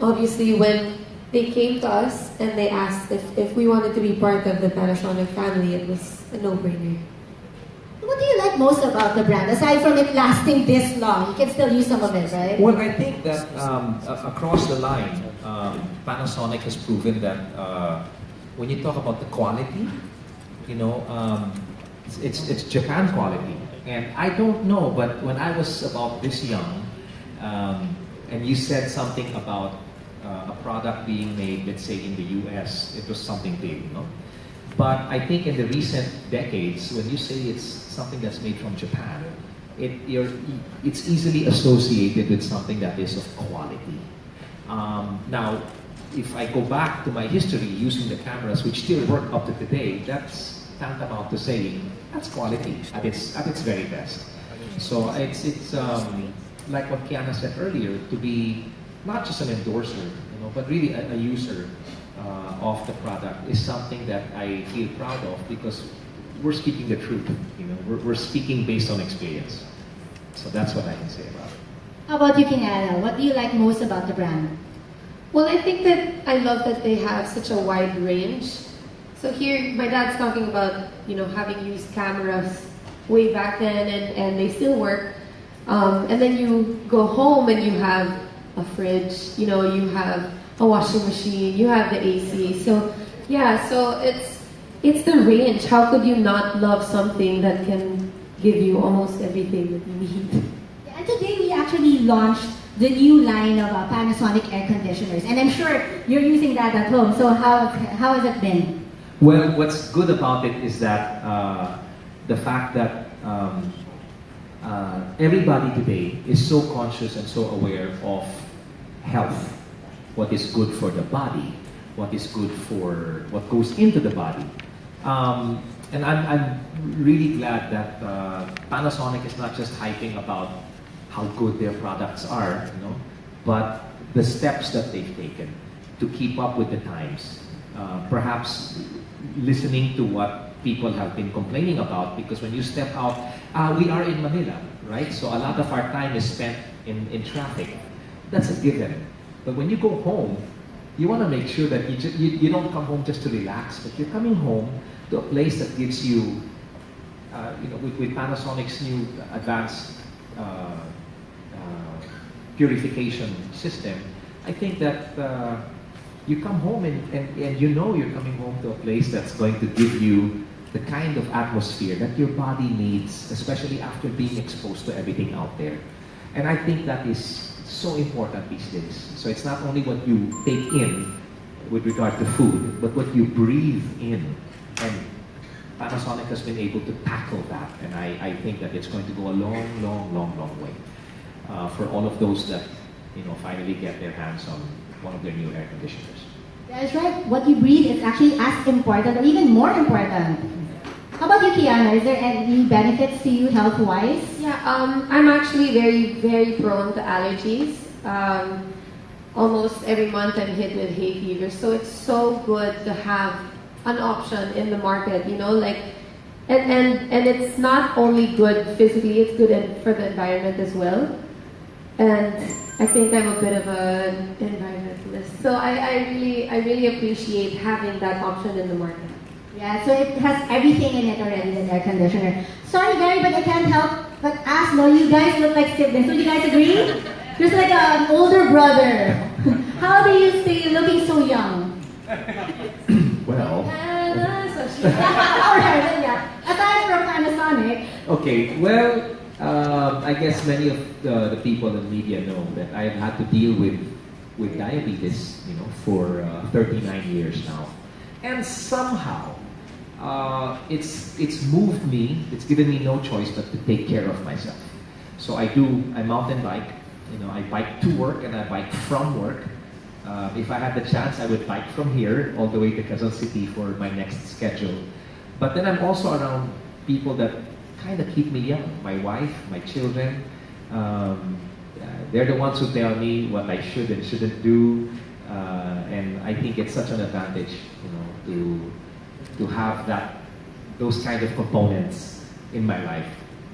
Obviously, when they came to us and they asked if we wanted to be part of the Panasonic family, it was a no-brainer. What do you like most about the brand, aside from it lasting this long? You can still use some of it, right? Well, I think that across the line, Panasonic has proven that when you talk about the quality, you know, it's Japan quality. And I don't know, but when I was about this young, and you said something about a product being made, let's say in the US, it was something big, you know? But I think in the recent decades, when you say it's something that's made from Japan, it's easily associated with something that is of quality. Now, if I go back to my history using the cameras, which still work up to today, that's tantamount to saying that's quality at its very best. So it's like what Kiana said earlier, to be not just an endorser, you know, but really a user of the product is something that I feel proud of, because we're speaking the truth. You know, we're speaking based on experience. So that's what I can say about it. How about you, Kiana? What do you like most about the brand? Well, I think that I love that they have such a wide range. So here, my dad's talking about, you know, having used cameras way back then, and they still work. And then you go home and you have a fridge, you know, you have a washing machine, you have the AC. So yeah, so it's the range. How could you not love something that can give you almost everything that you need? And today we actually launched the new line of Panasonic air conditioners, and I'm sure you're using that at home. So how has it been? Well, what's good about it is that the fact that everybody today is so conscious and so aware of health, what is good for the body, what is good for what goes into the body. And I'm really glad that Panasonic is not just hyping about how good their products are, you know, but the steps that they've taken to keep up with the times. Perhaps listening to what people have been complaining about, because when you step out, we are in Manila, right? So a lot of our time is spent in traffic. That's a given. But when you go home, you want to make sure that you don't come home just to relax, but you're coming home to a place that gives you, you know, with Panasonic's new advanced purification system, I think that you come home and you know you're coming home to a place that's going to give you the kind of atmosphere that your body needs, especially after being exposed to everything out there. And I think that is so important these days. So it's not only what you take in with regard to food, but what you breathe in. And Panasonic has been able to tackle that, and I think that it's going to go a long way for all of those that, you know, finally get their hands on one of their new air conditioners. That's right. What you breathe is actually as important, or even more important. How about you, Kiana? Is there any benefits to you health-wise? Yeah, I'm actually very prone to allergies. Almost every month I'm hit with hay fever, so it's so good to have an option in the market, you know, like, and it's not only good physically, it's good for the environment as well. And I think I'm a bit of an environmentalist, so I really appreciate having that option in the market. Yeah, so it has everything in it already, the air conditioner. Sorry, Gary, but I can't help but ask, no, you guys look like siblings. Would you guys agree? There's like an older brother. How do you stay looking so young? Well, alright, then yeah. Aside from Panasonic. okay, well, I guess many of the people in media know that I've had to deal with diabetes, you know, for 39 years now. And somehow, it's moved me, it's given me no choice but to take care of myself. So I mountain bike, you know, I bike to work and I bike from work. If I had the chance, I would bike from here all the way to Quezon City for my next schedule. But then I'm also around people that kind of keep me young. My wife, my children, they're the ones who tell me what I should and shouldn't do. And I think it's such an advantage, you know, to have those kind of components in my life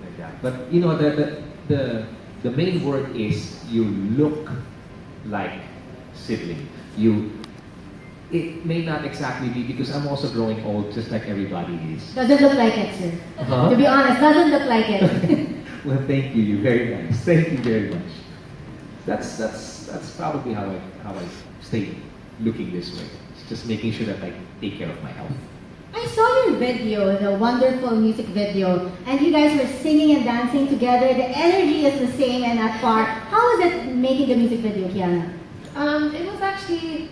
like that. But you know, the main word is you look like sibling. It may not exactly be, because I'm also growing old just like everybody is. Doesn't look like it, sir. Huh? To be honest, doesn't look like it. Well, thank you. You're very nice. Thank you very much. That's probably how I stay looking this way. It's just making sure that I take care of my health. I saw your video, the wonderful music video, and you guys were singing and dancing together. The energy is the same and not far. How was it making the music video, Kiana? It was actually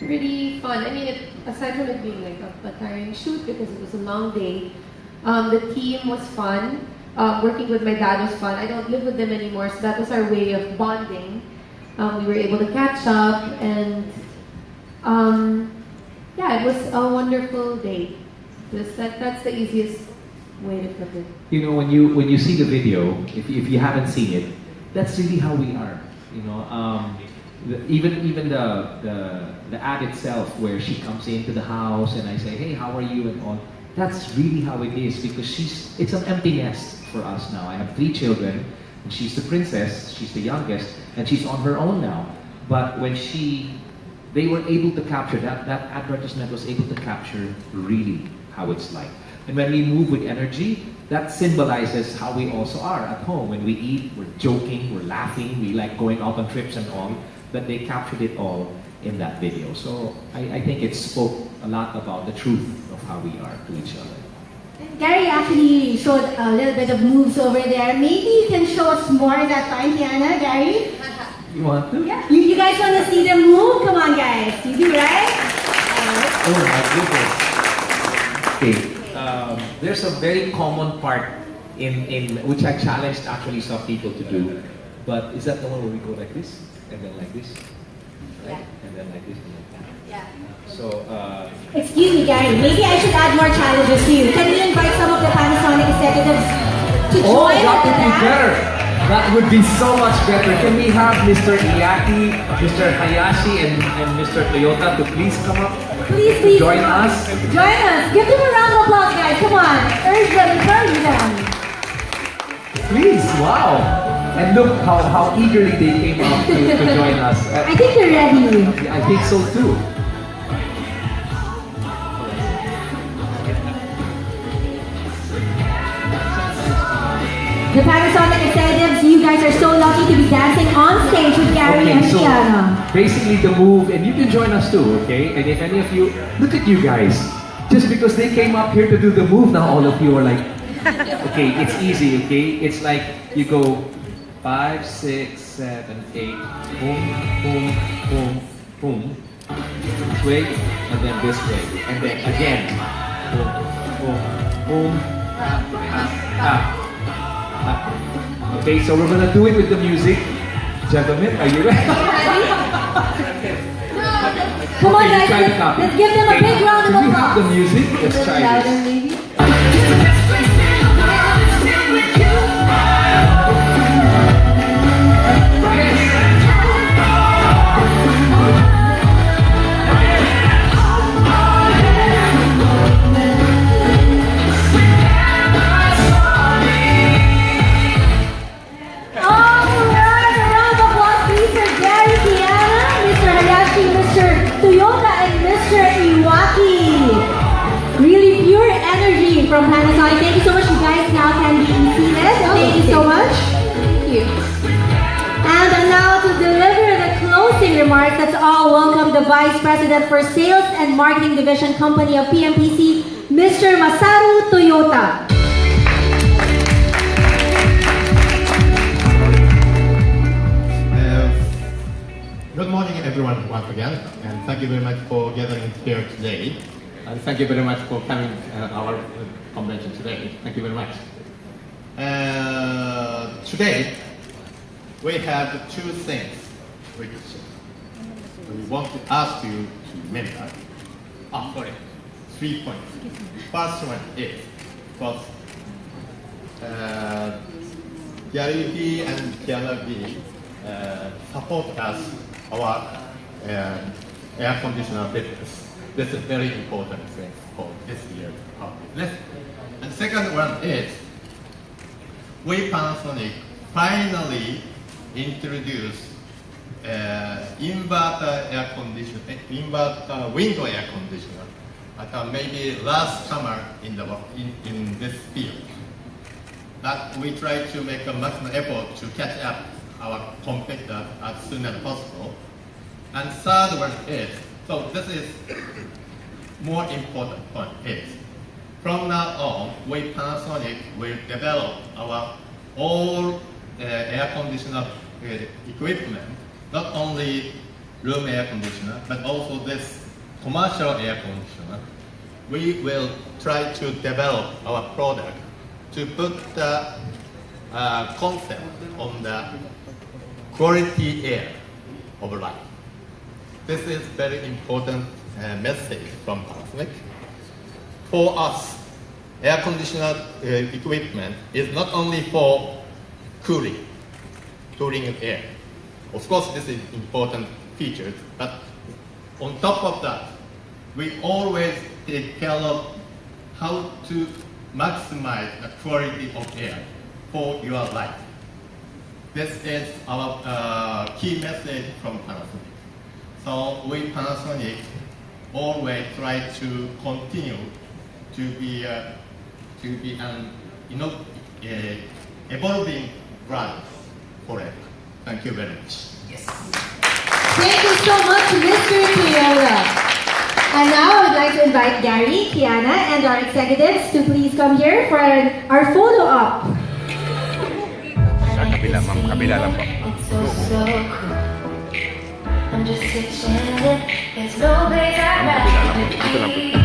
really fun. I mean, aside from it being like a tiring shoot because it was a long day, the team was fun. Working with my dad was fun. I don't live with them anymore, so that was our way of bonding. We were able to catch up, and yeah, it was a wonderful day. That's the easiest way to put it. You know, when you see the video, if you haven't seen it, that's really how we are. You know, even the ad itself, where she comes into the house and I say, hey, how are you, and all. That's really how it is, because it's an empty nest for us now. I have 3 children, and she's the princess, she's the youngest, and she's on her own now. But when they were able to capture that advertisement was able to capture really how it's like. And when we move with energy, that symbolizes how we also are at home. When we eat, we're joking, we're laughing, we like going out on trips and all. But they captured it all in that video. So I think it spoke a lot about the truth of how we are to each other. Gary actually showed a little bit of moves over there. Maybe you can show us more at that time, Kiana, Gary? You want to? Yeah. You guys want to see them move? Come on, guys. You do, right? Oh my goodness. Okay. There's a very common part in which I challenged actually some people to do. But is that the one where we go like this? And then like this? Right? Yeah. And then like this and like that. Yeah. So, Excuse me, Gary. Maybe I should add more challenges to you. Can we invite some of the Panasonic executives to join that would be us? better. That would be so much better. Can we have Mr. Iyaki, Mr. Hayashi, and Mr. Toyota to please come up? Please. Join us. Join us. Give them a round of applause, guys. Come on. Urge them. Encourage them. Please, wow. And look how eagerly they came up to join us. I think they're ready. I think so too. The Panasonic executives, you guys are so lucky to be dancing on stage with Gary and so Kiana. basically the move, and you can join us too, okay? And if any of you, look at you guys. Just because they came up here to do the move, now all of you are like, okay, it's easy, okay? It's like you go 5, 6, 7, 8, boom, boom, boom, boom. This way, and then this way. And then again. Boom, boom, boom. Okay, so we're gonna do it with the music. Gentlemen, are you ready? Come on, guys. Try to copy. Let's give them a big round of Do we have applause. the music? Let's try Louder, this. maybe? Alright, a round of applause please for Gary, Kiana, Mr. Hayashi, Mr. Toyota, and Mr. Iwaki. Really pure energy from Panasonic. Thank you so much. You guys now can be seated. Thank you so much. Thank you. And now to deliver the closing remarks, let's all welcome the Vice President for Sales and Marketing Division Company of PMPC, Mr. Masaru Toyota. Good morning, everyone, once again, and thank you very much for gathering here today. And thank you very much for coming our convention today. Thank you very much. Today, we have 2 things which we want to ask you to remember. 3 points. First one is, first, Gary B and Kiana B support us, our air conditioner business. This is very important thing for this year of business. And second one is, we Panasonic finally introduced inverter air conditioner, inverter window air conditioner, maybe last summer in this field. But we try to make a maximum effort to catch up our competitor as soon as possible. And third one is, so this is more important point is, from now on, we Panasonic will develop our all air conditioner equipment, not only room air conditioner, but also this commercial air conditioner. We will try to develop our product to put the concept on the quality air of life. This is very important message from Panasonic. For us, air conditioner equipment is not only for cooling of air. Of course, this is important features, but on top of that, we always take care of how to maximize the quality of air for your life. This is our key message from Panasonic. So we Panasonic always try to continue to be an evolving brand forever. Thank you very much. Thank you so much, Mr. Kiana. And now I would like to invite Gary, Kiana, and our executives to please come here for our photo op. Sa kabila, ma'am. Kabila lang po. I'm just a chillin', there's no place I'd rather be. Dito lang po.